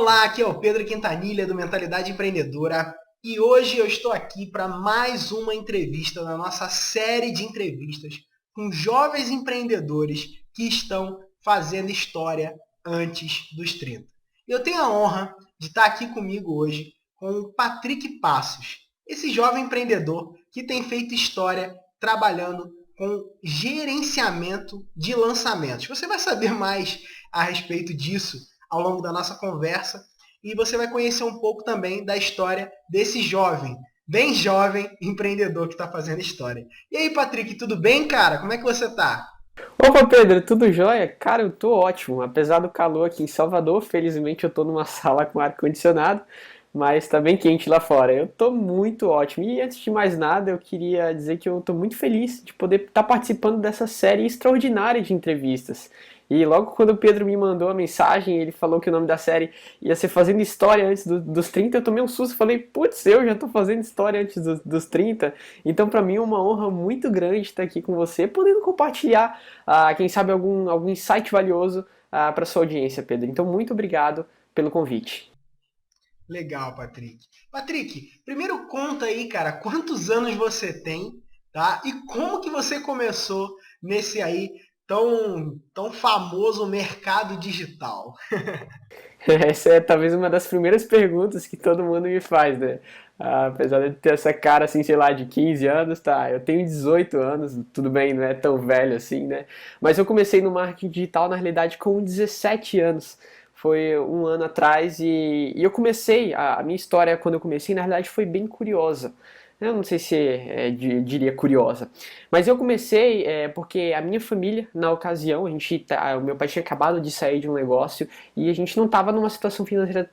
Olá, aqui é o Pedro Quintanilha do Mentalidade Empreendedora e hoje eu estou aqui para mais uma entrevista na nossa série de entrevistas com jovens empreendedores que estão fazendo história antes dos 30. Eu tenho a honra de estar aqui comigo hoje com o Patrick Passos, esse jovem empreendedor que tem feito história trabalhando com gerenciamento de lançamentos. Você vai saber mais a respeito disso ao longo da nossa conversa e você vai conhecer um pouco também da história desse jovem, bem jovem empreendedor que está fazendo história. E aí, Patrick, tudo bem, cara? Como é que você tá? Opa, Pedro, tudo jóia? Cara, eu tô ótimo. Apesar do calor aqui em Salvador, felizmente eu tô numa sala com ar-condicionado, mas tá bem quente lá fora. Eu tô muito ótimo. E antes de mais nada, eu queria dizer que eu tô muito feliz de poder estar participando dessa série extraordinária de entrevistas. E logo quando o Pedro me mandou a mensagem, ele falou que o nome da série ia ser Fazendo História Antes dos 30, eu tomei um susto, falei, putz, eu já tô fazendo história antes dos 30. Então pra mim é uma honra muito grande estar aqui com você, podendo compartilhar, quem sabe, algum insight valioso para sua audiência, Pedro. Então muito obrigado pelo convite. Legal, Patrick. Patrick, primeiro conta aí, cara, quantos anos você tem, tá? E como que você começou nesse aí tão famoso mercado digital? Essa é talvez uma das primeiras perguntas que todo mundo me faz, né? Apesar de ter essa cara, assim, sei lá, de 15 anos, tá? Eu tenho 18 anos, tudo bem, não é tão velho assim, né? Mas eu comecei no marketing digital, na realidade, com 17 anos. Foi um ano atrás e eu comecei, a minha história quando eu comecei, na realidade, foi bem curiosa. Eu não sei se diria curiosa, mas eu comecei porque a minha família, na ocasião, o meu pai tinha acabado de sair de um negócio e a gente não estava numa situação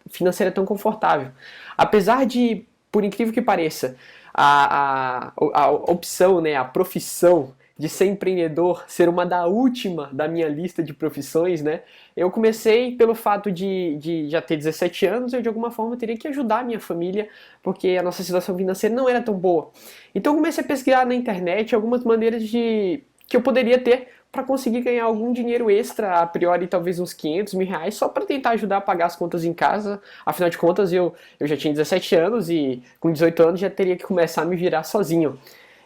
financeira tão confortável. Apesar de, por incrível que pareça, a opção, né, a profissão de ser empreendedor ser uma da última da minha lista de profissões, né? Eu comecei pelo fato de já ter 17 anos, eu de alguma forma teria que ajudar a minha família, porque a nossa situação financeira não era tão boa. Então eu comecei a pesquisar na internet algumas maneiras que eu poderia ter para conseguir ganhar algum dinheiro extra, a priori talvez uns 500 mil reais, só para tentar ajudar a pagar as contas em casa. Afinal de contas, eu já tinha 17 anos e com 18 anos já teria que começar a me virar sozinho.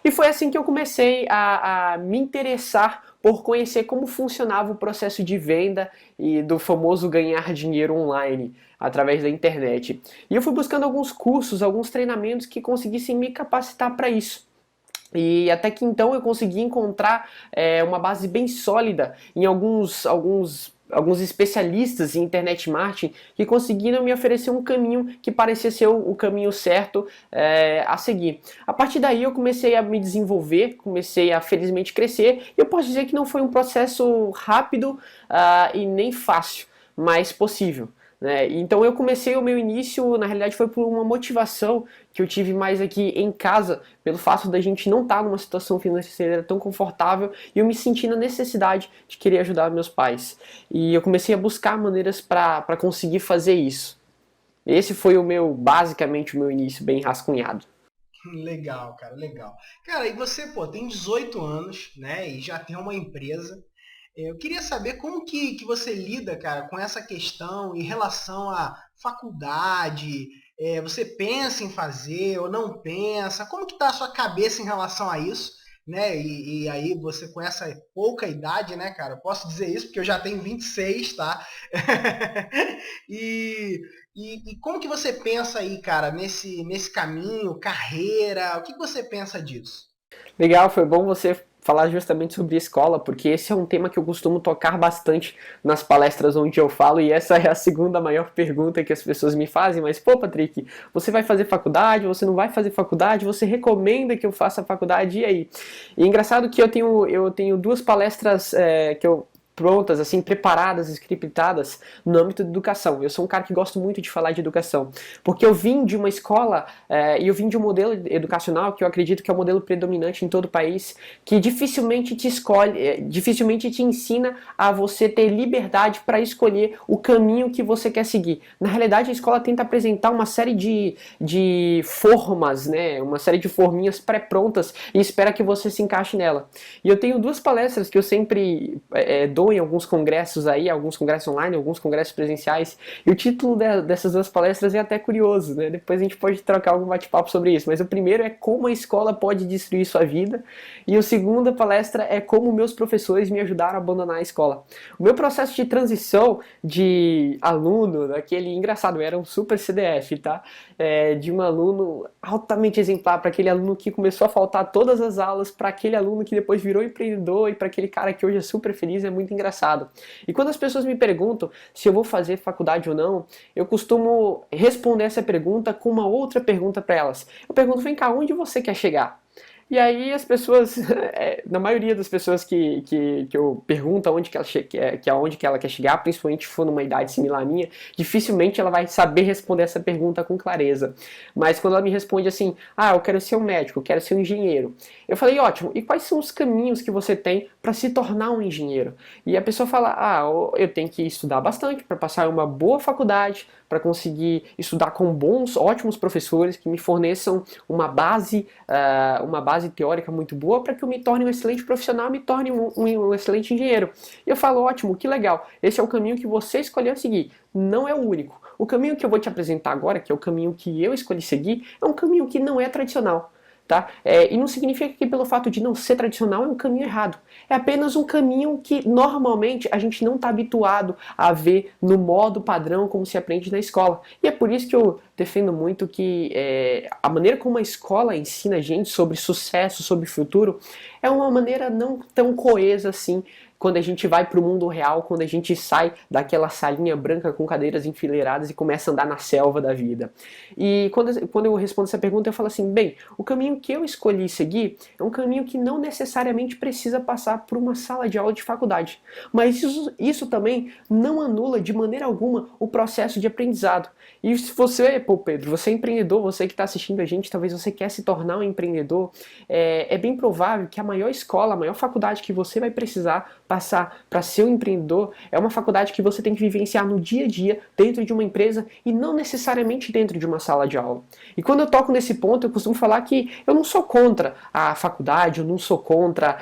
E foi assim que eu comecei a me interessar por conhecer como funcionava o processo de venda e do famoso ganhar dinheiro online através da internet. E eu fui buscando alguns cursos, alguns treinamentos que conseguissem me capacitar para isso. E até que então eu consegui encontrar uma base bem sólida em alguns especialistas em internet marketing que conseguiram me oferecer um caminho que parecia ser o caminho certo a seguir. A partir daí eu comecei a me desenvolver, comecei a felizmente crescer, e eu posso dizer que não foi um processo rápido e nem fácil, mas possível. Né? Então eu comecei o meu início, na realidade foi por uma motivação que eu tive mais aqui em casa, pelo fato da gente não estar numa situação financeira tão confortável, e eu me senti na necessidade de querer ajudar meus pais. E eu comecei a buscar maneiras para conseguir fazer isso. Esse foi basicamente o meu início bem rascunhado. Legal, cara, legal. Cara, e você, pô, tem 18 anos, né, e já tem uma empresa. Eu queria saber como que você lida, cara, com essa questão em relação à faculdade. Você pensa em fazer ou não pensa? Como que está a sua cabeça em relação a isso? Né? E aí você com essa pouca idade, né, cara? Eu posso dizer isso porque eu já tenho 26, tá? e, e como que você pensa aí, cara, nesse caminho, carreira? O que você pensa disso? Legal, foi bom você falar justamente sobre escola, porque esse é um tema que eu costumo tocar bastante nas palestras onde eu falo, e essa é a segunda maior pergunta que as pessoas me fazem, mas pô, Patrick, você vai fazer faculdade, você não vai fazer faculdade, você recomenda que eu faça faculdade, e aí? E é engraçado que eu tenho duas palestras que eu prontas, assim, preparadas, scriptadas no âmbito da educação. Eu sou um cara que gosto muito de falar de educação, porque eu vim de uma escola e eu vim de um modelo educacional que eu acredito que é o modelo predominante em todo o país, que dificilmente te escolhe, dificilmente te ensina a você ter liberdade para escolher o caminho que você quer seguir. Na realidade, a escola tenta apresentar uma série de formas, né, uma série de forminhas pré-prontas e espera que você se encaixe nela. E eu tenho duas palestras que eu sempre dou vou em alguns congressos aí, alguns congressos online, alguns congressos presenciais, e o título dessas duas palestras é até curioso, né? Depois a gente pode trocar algum bate-papo sobre isso, mas o primeiro é como a escola pode destruir sua vida, e a segunda palestra é como meus professores me ajudaram a abandonar a escola. O meu processo de transição de aluno, daquele engraçado, eu era um super CDF, tá? De um aluno altamente exemplar para aquele aluno que começou a faltar todas as aulas, para aquele aluno que depois virou empreendedor e para aquele cara que hoje é super feliz, é muito engraçado. E quando as pessoas me perguntam se eu vou fazer faculdade ou não, eu costumo responder essa pergunta com uma outra pergunta para elas. Eu pergunto, vem cá, onde você quer chegar? E aí as pessoas, na maioria das pessoas que eu pergunto aonde que ela, aonde que ela quer chegar, principalmente se for numa idade similar à minha, dificilmente ela vai saber responder essa pergunta com clareza. Mas quando ela me responde assim, eu quero ser um médico, eu quero ser um engenheiro. Eu falei, ótimo, e quais são os caminhos que você tem para se tornar um engenheiro? E a pessoa fala, eu tenho que estudar bastante para passar em uma boa faculdade, para conseguir estudar com bons, ótimos professores que me forneçam uma base teórica muito boa para que eu me torne um excelente profissional, me torne um excelente engenheiro. E eu falo, ótimo, que legal, esse é o caminho que você escolheu seguir, não é o único. O caminho que eu vou te apresentar agora, que é o caminho que eu escolhi seguir, é um caminho que não é tradicional. Tá? E não significa que pelo fato de não ser tradicional é um caminho errado. É apenas um caminho que normalmente a gente não está habituado a ver no modo padrão como se aprende na escola. E é por isso que eu defendo muito que a maneira como a escola ensina a gente sobre sucesso, sobre futuro, é uma maneira não tão coesa assim quando a gente vai para o mundo real, quando a gente sai daquela salinha branca com cadeiras enfileiradas e começa a andar na selva da vida. E quando eu respondo essa pergunta, eu falo assim, bem, o caminho que eu escolhi seguir é um caminho que não necessariamente precisa passar por uma sala de aula de faculdade. Mas isso também não anula de maneira alguma o processo de aprendizado. E se você, Pedro, você é empreendedor, você que está assistindo a gente, talvez você quer se tornar um empreendedor, é bem provável que a maior escola, a maior faculdade que você vai precisar passar para ser um empreendedor é uma faculdade que você tem que vivenciar no dia a dia dentro de uma empresa e não necessariamente dentro de uma sala de aula. E quando eu toco nesse ponto, eu costumo falar que eu não sou contra a faculdade, eu não sou contra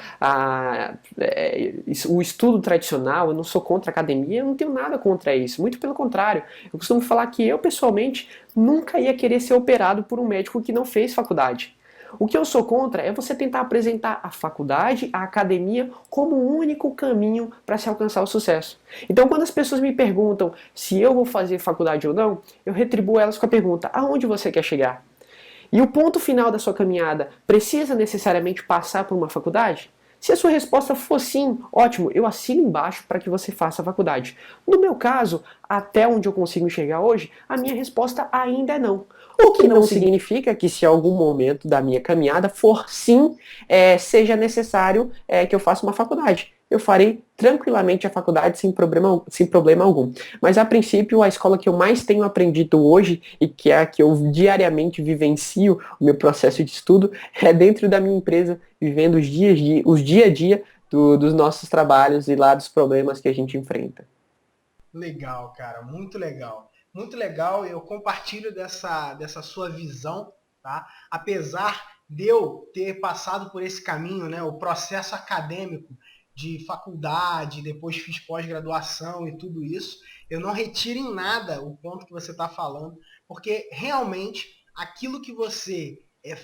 o estudo tradicional, eu não sou contra a academia, eu não tenho nada contra isso, muito pelo contrário. Eu costumo falar que eu, pessoalmente, nunca ia querer ser operado por um médico que não fez faculdade. O que eu sou contra é você tentar apresentar a faculdade, a academia, como o único caminho para se alcançar o sucesso. Então, quando as pessoas me perguntam se eu vou fazer faculdade ou não, eu retribuo elas com a pergunta, aonde você quer chegar? E o ponto final da sua caminhada precisa necessariamente passar por uma faculdade? Se a sua resposta for sim, ótimo, eu assino embaixo para que você faça a faculdade. No meu caso, até onde eu consigo chegar hoje, a minha resposta ainda é não. O que não significa que se algum momento da minha caminhada for sim, seja necessário que eu faça uma faculdade. Eu farei tranquilamente a faculdade sem problema algum. Mas a princípio, a escola que eu mais tenho aprendido hoje e que é a que eu diariamente vivencio o meu processo de estudo é dentro da minha empresa, vivendo os dia a dia dos nossos trabalhos e lá dos problemas que a gente enfrenta. Legal, cara, muito legal. Muito legal, eu compartilho dessa sua visão, tá? Apesar de eu ter passado por esse caminho, né, o processo acadêmico de faculdade, depois fiz pós-graduação e tudo isso, eu não retiro em nada o ponto que você está falando, porque realmente aquilo que você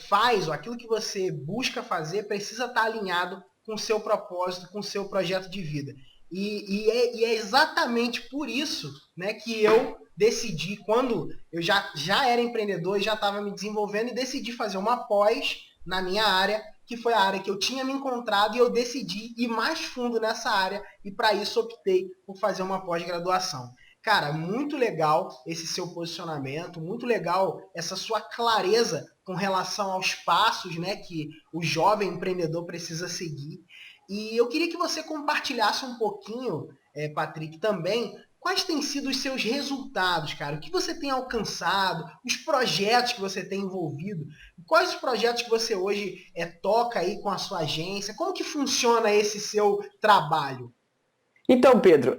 faz, ou aquilo que você busca fazer, precisa estar alinhado com o seu propósito, com o seu projeto de vida. E é exatamente por isso, né, que eu decidi, quando eu já era empreendedor e já estava me desenvolvendo, e decidi fazer uma pós na minha área, que foi a área que eu tinha me encontrado, e eu decidi ir mais fundo nessa área, e para isso optei por fazer uma pós-graduação. Cara, muito legal esse seu posicionamento, muito legal essa sua clareza com relação aos passos, né, que o jovem empreendedor precisa seguir. E eu queria que você compartilhasse um pouquinho, Patrick, também, quais têm sido os seus resultados, cara? O que você tem alcançado, os projetos que você tem envolvido, quais os projetos que você hoje toca aí com a sua agência, como que funciona esse seu trabalho? Então, Pedro,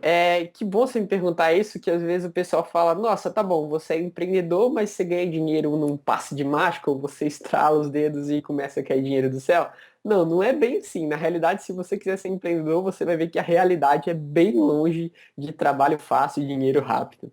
que bom você me perguntar isso, que às vezes o pessoal fala, nossa, tá bom, você é empreendedor, mas você ganha dinheiro num passe de mágica, ou você estrala os dedos e começa a cair dinheiro do céu. Não, não é bem assim. Na realidade, se você quiser ser empreendedor, você vai ver que a realidade é bem longe de trabalho fácil e dinheiro rápido.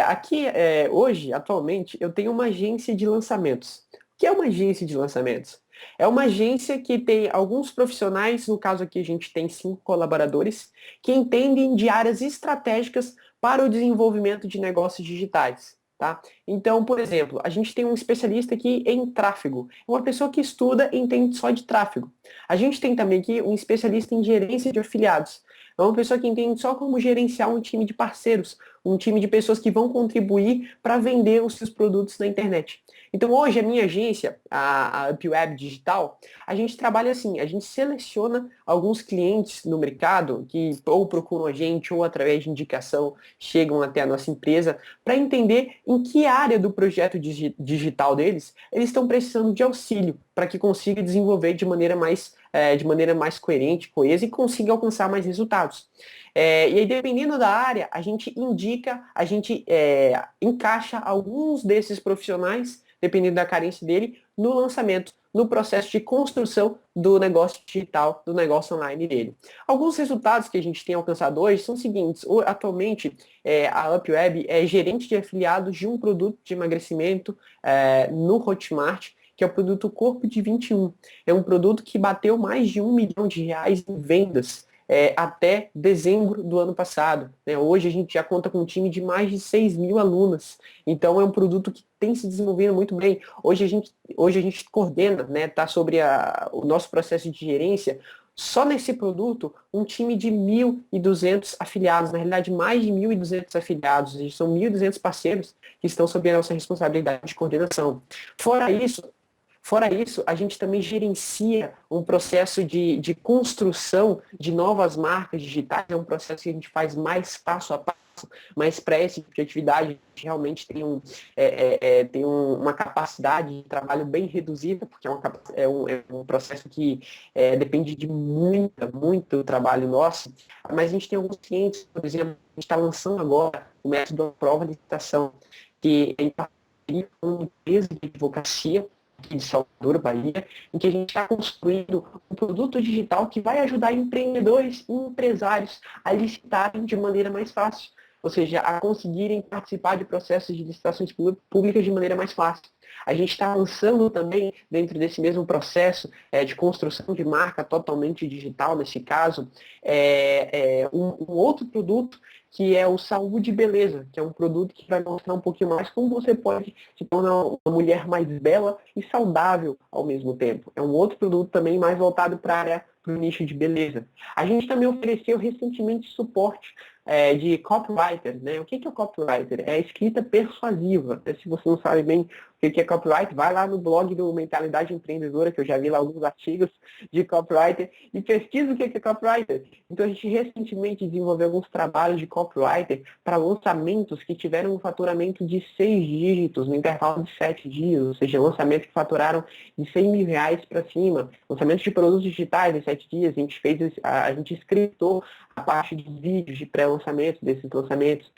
Aqui, hoje, atualmente, eu tenho uma agência de lançamentos. O que é uma agência de lançamentos? É uma agência que tem alguns profissionais, no caso aqui a gente tem 5 colaboradores, que entendem de áreas estratégicas para o desenvolvimento de negócios digitais. Tá? Então, por exemplo, a gente tem um especialista aqui em tráfego, uma pessoa que estuda e entende só de tráfego. A gente tem também aqui um especialista em gerência de afiliados, é uma pessoa que entende só como gerenciar um time de parceiros, um time de pessoas que vão contribuir para vender os seus produtos na internet. Então, hoje, a minha agência, a UpWeb Digital, a gente trabalha assim, a gente seleciona alguns clientes no mercado que ou procuram a gente ou através de indicação chegam até a nossa empresa para entender em que área do projeto digital deles eles estão precisando de auxílio para que consiga desenvolver de maneira mais coerente, coesa e consiga alcançar mais resultados. E aí, dependendo da área, a gente indica, a gente encaixa alguns desses profissionais, dependendo da carência dele, no lançamento, no processo de construção do negócio digital, do negócio online dele. Alguns resultados que a gente tem alcançado hoje são os seguintes. Atualmente, a UpWeb é gerente de afiliados de um produto de emagrecimento no Hotmart, que é o produto Corpo de 21. É um produto que bateu mais de R$ 1 milhão em vendas até dezembro do ano passado. Né? Hoje a gente já conta com um time de mais de 6 mil alunos. Então é um produto que tem se desenvolvendo muito bem. Hoje a gente coordena, né, tá sobre o nosso processo de gerência, só nesse produto, um time de 1.200 afiliados, na realidade mais de 1.200 afiliados, são 1.200 parceiros que estão sob a nossa responsabilidade de coordenação. Fora isso, Fora isso, a gente também gerencia um processo de construção de novas marcas digitais, é um processo que a gente faz mais passo a passo, mas para esse tipo de atividade a gente realmente tem uma capacidade de trabalho bem reduzida, porque é um processo que depende de muito trabalho nosso, mas a gente tem alguns clientes, por exemplo, a gente está lançando agora o método de prova de licitação, que é em parceria com uma empresa de advocacia, aqui de Salvador, Bahia, em que a gente está construindo um produto digital que vai ajudar empreendedores e empresários a licitarem de maneira mais fácil, ou seja, a conseguirem participar de processos de licitações públicas de maneira mais fácil. A gente está lançando também, dentro desse mesmo processo de construção de marca totalmente digital, nesse caso, um outro produto que é o Saúde e Beleza, que é um produto que vai mostrar um pouquinho mais como você pode se tornar uma mulher mais bela e saudável ao mesmo tempo. É um outro produto também mais voltado para o nicho de beleza. A gente também ofereceu recentemente suporte de copywriter, né? O que é o copywriter? É a escrita persuasiva. Se você não sabe bem o que é copywriter, vai lá no blog do Mentalidade Empreendedora, que eu já vi lá alguns artigos de copywriter, e pesquisa o que é copywriter. Então a gente recentemente desenvolveu alguns trabalhos de copywriter para lançamentos que tiveram um faturamento de 6 dígitos no intervalo de 7 dias, ou seja, lançamentos que faturaram de R$ 100 mil para cima, lançamentos de produtos digitais em 7 dias, a gente scriptou a parte de vídeos de pré-lançamento desses lançamentos.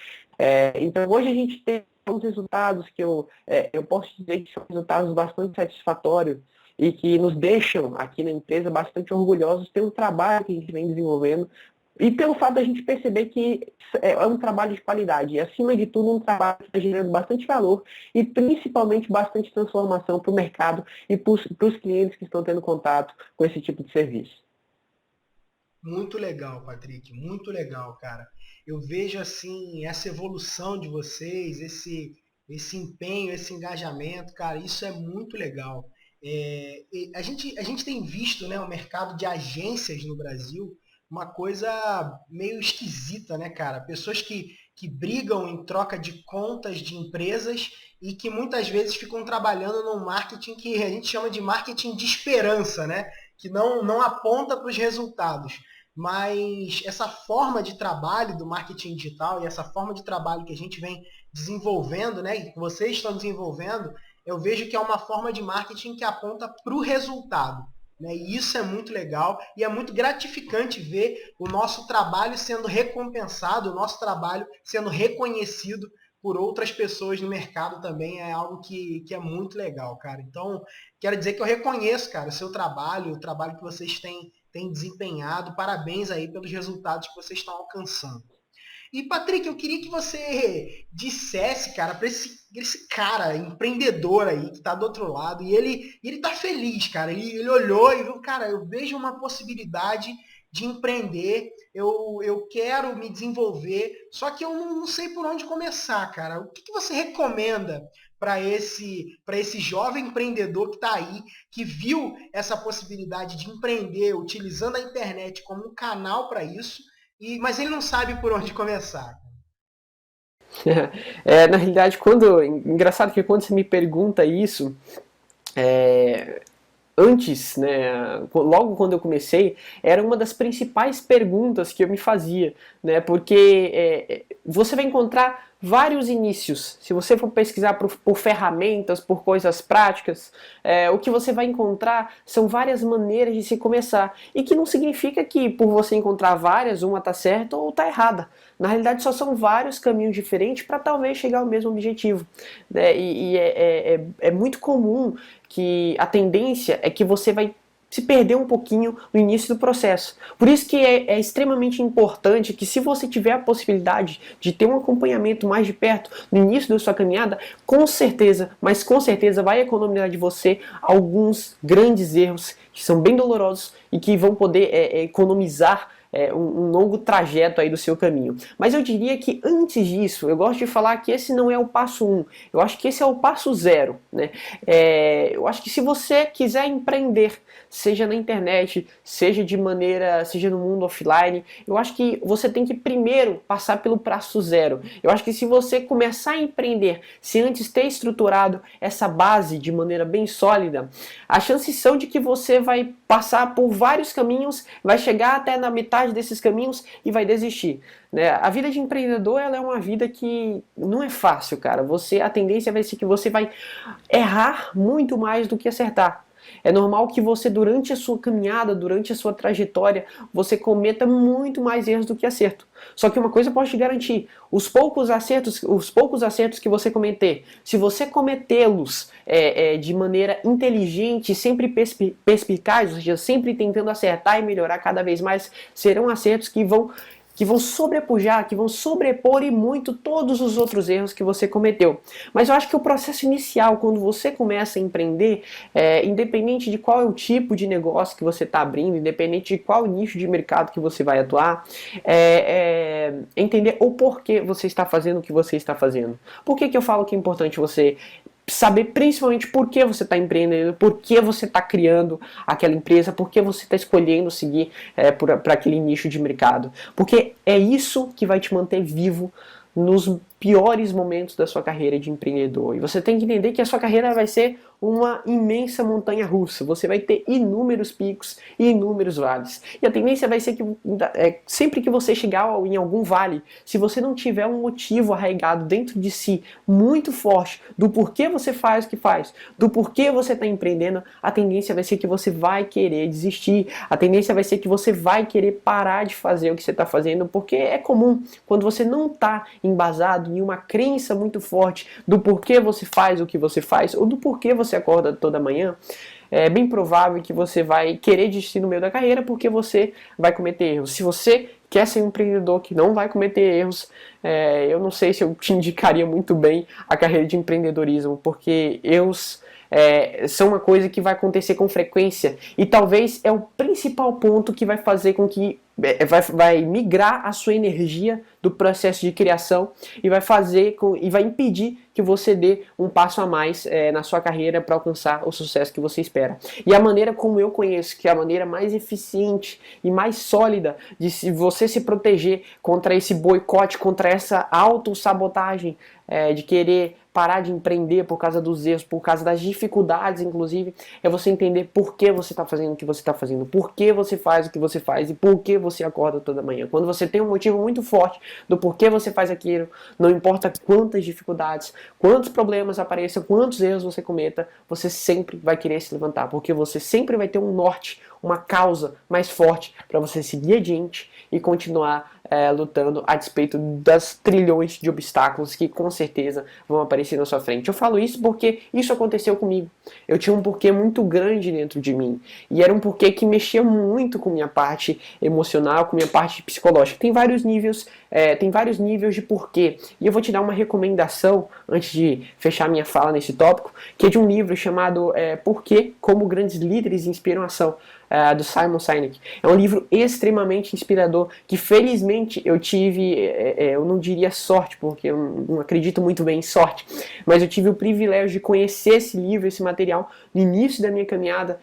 Então hoje a gente tem alguns resultados que eu posso dizer que são resultados bastante satisfatórios e que nos deixam aqui na empresa bastante orgulhosos pelo trabalho que a gente vem desenvolvendo e pelo fato da gente perceber que é um trabalho de qualidade e, acima de tudo, um trabalho que está gerando bastante valor e, principalmente, bastante transformação para o mercado e para os clientes que estão tendo contato com esse tipo de serviço. Muito legal, Patrick, muito legal, cara. Eu vejo assim essa evolução de vocês, esse empenho, esse engajamento, cara, isso é muito legal. A gente tem visto, né, o mercado de agências no Brasil uma coisa meio esquisita, né, cara? Pessoas que brigam em troca de contas de empresas e que muitas vezes ficam trabalhando num marketing que a gente chama de marketing de esperança, né? Que não aponta para os resultados. Mas essa forma de trabalho do marketing digital e essa forma de trabalho que a gente vem desenvolvendo, né, e que vocês estão desenvolvendo, eu vejo que é uma forma de marketing que aponta para o resultado. Né? E isso é muito legal e é muito gratificante ver o nosso trabalho sendo recompensado, o nosso trabalho sendo reconhecido por outras pessoas no mercado também é algo que é muito legal, cara. Então, quero dizer que eu reconheço, cara, o seu trabalho, o trabalho que vocês têm desempenhado. Parabéns aí pelos resultados que vocês estão alcançando. E, Patrick, eu queria que você dissesse, cara, para esse cara empreendedor aí que está do outro lado, e ele tá feliz, cara. Ele olhou e viu, cara, eu vejo uma possibilidade de empreender, eu quero me desenvolver, só que eu não sei por onde começar, cara. O que você recomenda para esse jovem empreendedor que está aí, que viu essa possibilidade de empreender utilizando a internet como um canal para isso, mas ele não sabe por onde começar? Na realidade, engraçado que quando você me pergunta isso, antes, né, logo quando eu comecei, era uma das principais perguntas que eu me fazia, né, porque você vai encontrar vários inícios. Se você for pesquisar por ferramentas, por coisas práticas, o que você vai encontrar são várias maneiras de se começar. E que não significa que por você encontrar várias, uma está certa ou está errada. Na realidade, só são vários caminhos diferentes para talvez chegar ao mesmo objetivo. Né? É muito comum que a tendência é que você vai se perder um pouquinho no início do processo. Por isso que é extremamente importante que, se você tiver a possibilidade de ter um acompanhamento mais de perto no início da sua caminhada, com certeza, mas com certeza vai economizar de você alguns grandes erros que são bem dolorosos e que vão poder economizar um longo trajeto aí do seu caminho. Mas eu diria que antes disso, eu gosto de falar que esse não é o passo 1, eu acho que esse é o passo 0, né? Eu acho que se você quiser empreender, seja na internet, seja no mundo offline, eu acho que você tem que primeiro passar pelo passo 0. Eu acho que se você começar a empreender, se antes ter estruturado essa base de maneira bem sólida, as chances são de que você vai passar por vários caminhos, vai chegar até na metade desses caminhos e vai desistir. Né? A vida de empreendedor, ela é uma vida que não é fácil, cara. A tendência vai ser que você vai errar muito mais do que acertar. É normal que você, durante a sua caminhada, durante a sua trajetória, você cometa muito mais erros do que acerto. Só que uma coisa eu posso te garantir: os poucos acertos que você cometer, se você cometê-los de maneira inteligente, sempre perspicaz, ou seja, sempre tentando acertar e melhorar cada vez mais, serão acertos que vão sobrepujar, que vão sobrepor e muito todos os outros erros que você cometeu. Mas eu acho que o processo inicial, quando você começa a empreender, independente de qual é o tipo de negócio que você está abrindo, independente de qual nicho de mercado que você vai atuar, entender o porquê você está fazendo o que você está fazendo. Por que eu falo que é importante você saber principalmente por que você está empreendendo, por que você está criando aquela empresa, por que você está escolhendo seguir para aquele nicho de mercado. Porque é isso que vai te manter vivo nos piores momentos da sua carreira de empreendedor. E você tem que entender que a sua carreira vai ser uma imensa montanha russa. Você vai ter inúmeros picos e inúmeros vales. E a tendência vai ser que sempre que você chegar em algum vale, se você não tiver um motivo arraigado dentro de si muito forte do porquê você faz o que faz, do porquê você está empreendendo, a tendência vai ser que você vai querer desistir. A tendência vai ser que você vai querer parar de fazer o que você está fazendo, porque é comum, quando você não está embasado em uma crença muito forte do porquê você faz o que você faz, ou do porquê você acorda toda manhã, é bem provável que você vai querer desistir no meio da carreira, porque você vai cometer erros. Se você quer ser um empreendedor que não vai cometer erros, eu não sei se eu te indicaria muito bem a carreira de empreendedorismo, porque erros são uma coisa que vai acontecer com frequência, e talvez é o principal ponto que vai fazer com que vai migrar a sua energia do processo de criação e vai impedir que você dê um passo a mais na sua carreira para alcançar o sucesso que você espera. E a maneira como eu conheço que é a maneira mais eficiente e mais sólida de você se proteger contra esse boicote, contra essa autossabotagem de querer parar de empreender por causa dos erros, por causa das dificuldades, inclusive, é você entender por que você está fazendo o que você está fazendo, por que você faz o que você faz e por que você acorda toda manhã. Quando você tem um motivo muito forte do porquê você faz aquilo, não importa quantas dificuldades, quantos problemas apareçam, quantos erros você cometa, você sempre vai querer se levantar, porque você sempre vai ter um norte, uma causa mais forte para você seguir adiante e continuar lutando a despeito das trilhões de obstáculos que com certeza vão aparecer na sua frente. Eu falo isso porque isso aconteceu comigo. Eu tinha um porquê muito grande dentro de mim e era um porquê que mexia muito com minha parte emocional, com minha parte psicológica. Tem vários níveis de porquê. E eu vou te dar uma recomendação antes de fechar minha fala nesse tópico, que é de um livro chamado Porquê? Como Grandes Líderes Inspiram Ação, do Simon Sinek. É um livro extremamente inspirador, que felizmente eu tive, eu não diria sorte, porque eu não acredito muito bem em sorte, mas eu tive o privilégio de conhecer esse livro, esse material, no início da minha caminhada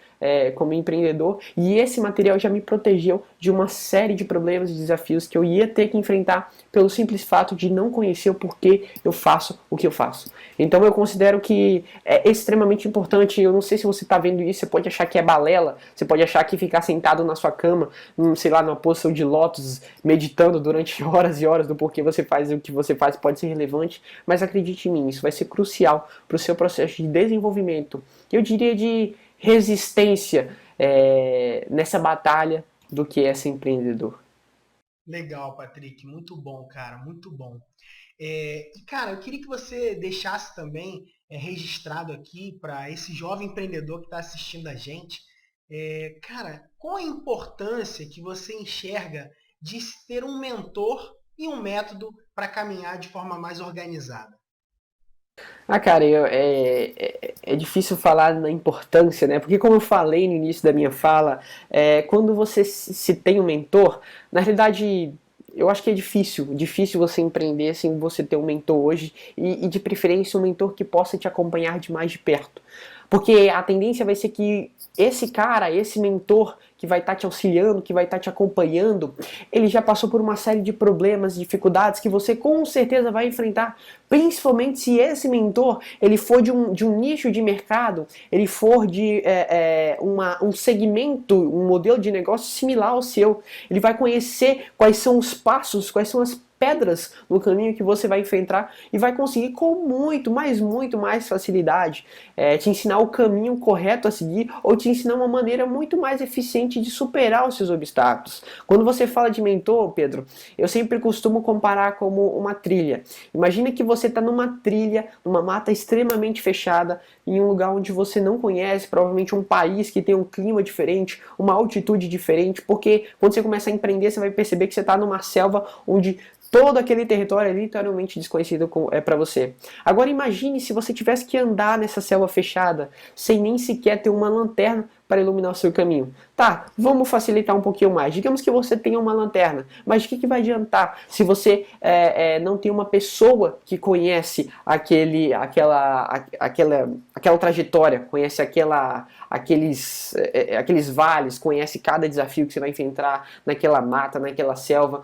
como empreendedor, e esse material já me protegeu de uma série de problemas e desafios que eu ia ter que enfrentar pelo simples fato de não conhecer o porquê eu faço o que eu faço. Então eu considero que é extremamente importante. Eu não sei se você está vendo isso, você pode achar que é balela, você pode achar que ficar sentado na sua cama, sei lá, numa posição de lótus, meditando durante horas e horas do porquê você faz o que você faz pode ser relevante, mas acredite em mim, isso vai ser crucial para o seu processo de desenvolvimento. Eu diria de resistência nessa batalha do que é ser empreendedor. Legal, Patrick. Muito bom, cara. Muito bom. E, cara, eu queria que você deixasse também registrado aqui para esse jovem empreendedor que está assistindo a gente. Cara, qual a importância que você enxerga de se ter um mentor e um método para caminhar de forma mais organizada? Cara, é difícil falar na importância, né? Porque como eu falei no início da minha fala, quando você se tem um mentor, na realidade eu acho que é difícil você empreender sem você ter um mentor hoje e de preferência um mentor que possa te acompanhar de mais de perto. Porque a tendência vai ser que esse cara, esse mentor que vai estar te auxiliando, que vai estar te acompanhando, ele já passou por uma série de problemas, dificuldades que você com certeza vai enfrentar, principalmente se esse mentor ele for de um nicho de mercado, ele for de um segmento, um modelo de negócio similar ao seu. Ele vai conhecer quais são os passos, quais são as pedras no caminho que você vai enfrentar e vai conseguir com muito mais facilidade te ensinar o caminho correto a seguir ou te ensinar uma maneira muito mais eficiente de superar os seus obstáculos. Quando você fala de mentor, Pedro, eu sempre costumo comparar como uma trilha. Imagina que você está numa trilha, numa mata extremamente fechada, em um lugar onde você não conhece, provavelmente um país que tem um clima diferente, uma altitude diferente, porque quando você começa a empreender, você vai perceber que você está numa selva onde todo aquele território é literalmente desconhecido para você. Agora imagine se você tivesse que andar nessa selva fechada, sem nem sequer ter uma lanterna para iluminar o seu caminho. Tá, vamos facilitar um pouquinho mais. Digamos que você tenha uma lanterna, mas o que vai adiantar se você não tem uma pessoa que conhece aquela trajetória, conhece aqueles vales, conhece cada desafio que você vai enfrentar naquela mata, naquela selva.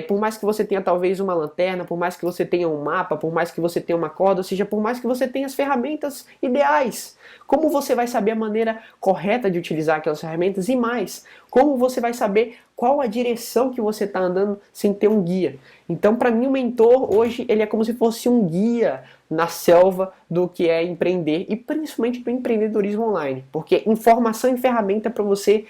Por mais que você tenha talvez uma lanterna, por mais que você tenha um mapa, por mais que você tenha uma corda, ou seja, por mais que você tenha as ferramentas ideais, como você vai saber a maneira correta de utilizar aquelas ferramentas e mais, como você vai saber qual a direção que você está andando sem ter um guia? Então, para mim, o mentor hoje ele é como se fosse um guia na selva do que é empreender e principalmente do empreendedorismo online, porque informação e ferramenta para você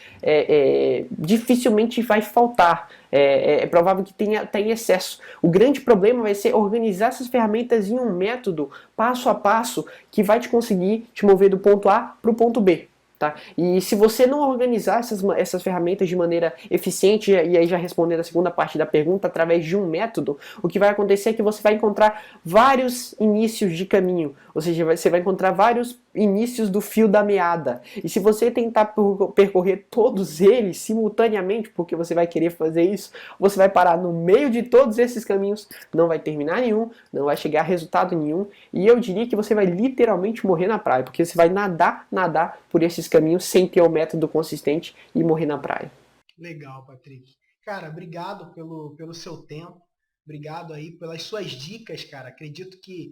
dificilmente vai faltar. É provável que tenha excesso. O grande problema vai ser organizar essas ferramentas em um método passo a passo que vai te conseguir te mover do ponto A para o ponto B. Tá? E se você não organizar essas ferramentas de maneira eficiente, e aí já respondendo a segunda parte da pergunta, através de um método, o que vai acontecer é que você vai encontrar vários inícios de caminho, ou seja, você vai encontrar vários inícios do fio da meada. E se você tentar percorrer todos eles simultaneamente, porque você vai querer fazer isso, você vai parar no meio de todos esses caminhos, não vai terminar nenhum, não vai chegar a resultado nenhum, e eu diria que você vai literalmente morrer na praia, porque você vai nadar por esses caminhos sem ter um método consistente e morrer na praia. Legal, Patrick. Cara, obrigado pelo seu tempo. Obrigado aí pelas suas dicas, cara. Acredito que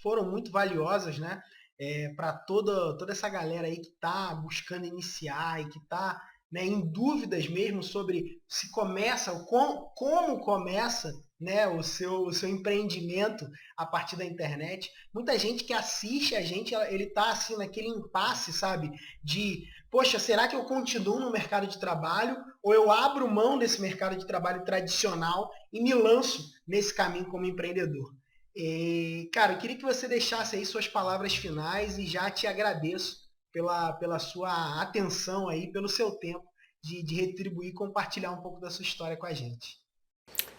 foram muito valiosas, né? Para toda essa galera aí que está buscando iniciar e que está, né, em dúvidas mesmo sobre se começa, como começa, né, o seu empreendimento a partir da internet. Muita gente que assiste a gente, ele tá assim naquele impasse, sabe? De poxa, será que eu continuo no mercado de trabalho ou eu abro mão desse mercado de trabalho tradicional e me lanço nesse caminho como empreendedor? E, cara, eu queria que você deixasse aí suas palavras finais e já te agradeço pela sua atenção aí, pelo seu tempo de retribuir e compartilhar um pouco da sua história com a gente.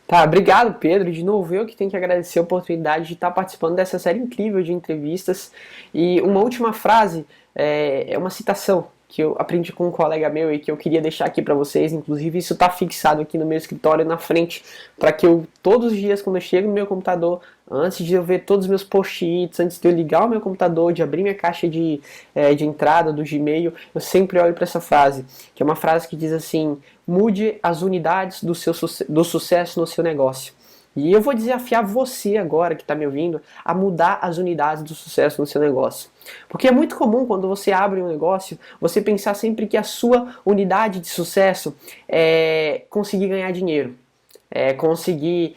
Tá, obrigado, Pedro. De novo, eu que tenho que agradecer a oportunidade de estar participando dessa série incrível de entrevistas. E uma última frase é uma citação que eu aprendi com um colega meu e que eu queria deixar aqui para vocês. Inclusive, isso está fixado aqui no meu escritório na frente, para que eu, todos os dias, quando eu chego no meu computador, antes de eu ver todos os meus post-its, antes de eu ligar o meu computador, de abrir minha caixa de entrada do Gmail, eu sempre olho para essa frase, que é uma frase que diz assim: mude as unidades do sucesso no seu negócio. E eu vou desafiar você agora que está me ouvindo a mudar as unidades do sucesso no seu negócio. Porque é muito comum quando você abre um negócio, você pensar sempre que a sua unidade de sucesso é conseguir ganhar dinheiro. Conseguir,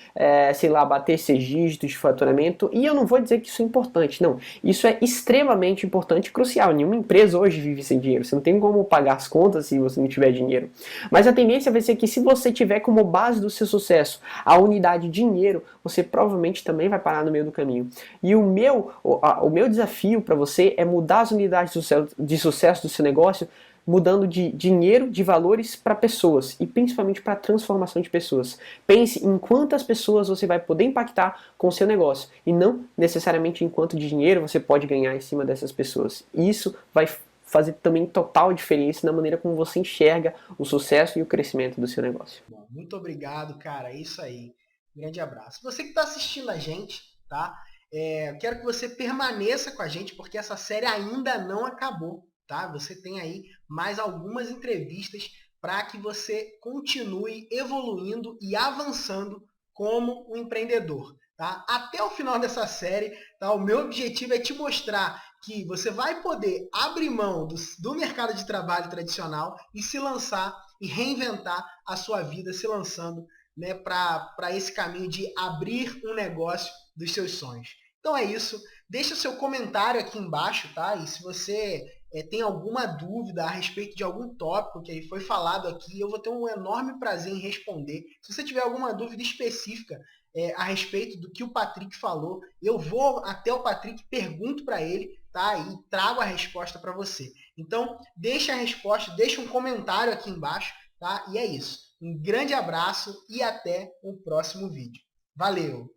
sei lá, bater 6 dígitos de faturamento. E eu não vou dizer que isso é importante, não. Isso é extremamente importante e crucial. Nenhuma empresa hoje vive sem dinheiro. Você não tem como pagar as contas se você não tiver dinheiro. Mas a tendência vai ser que se você tiver como base do seu sucesso a unidade dinheiro, você provavelmente também vai parar no meio do caminho. E o meu desafio para você é mudar as unidades de sucesso do seu negócio, mudando de dinheiro, de valores para pessoas e principalmente para a transformação de pessoas. Pense em quantas pessoas você vai poder impactar com o seu negócio e não necessariamente em quanto de dinheiro você pode ganhar em cima dessas pessoas. E isso vai fazer também total diferença na maneira como você enxerga o sucesso e o crescimento do seu negócio. Bom, muito obrigado, cara. É isso aí. Grande abraço. Você que está assistindo a gente, tá? Eu quero que você permaneça com a gente, porque essa série ainda não acabou, tá? Você tem aí mais algumas entrevistas para que você continue evoluindo e avançando como um empreendedor, tá? Até o final dessa série, tá? O meu objetivo é te mostrar que você vai poder abrir mão do mercado de trabalho tradicional e se lançar e reinventar a sua vida se lançando, né, para esse caminho de abrir um negócio dos seus sonhos. Então é isso. Deixa o seu comentário aqui embaixo, tá? E se você tem alguma dúvida a respeito de algum tópico que foi falado aqui, eu vou ter um enorme prazer em responder. Se você tiver alguma dúvida específica a respeito do que o Patrick falou, eu vou até o Patrick, pergunto para ele, tá? E trago a resposta para você. Então, deixa a resposta, deixa um comentário aqui embaixo, tá? E é isso. Um grande abraço e até o próximo vídeo. Valeu!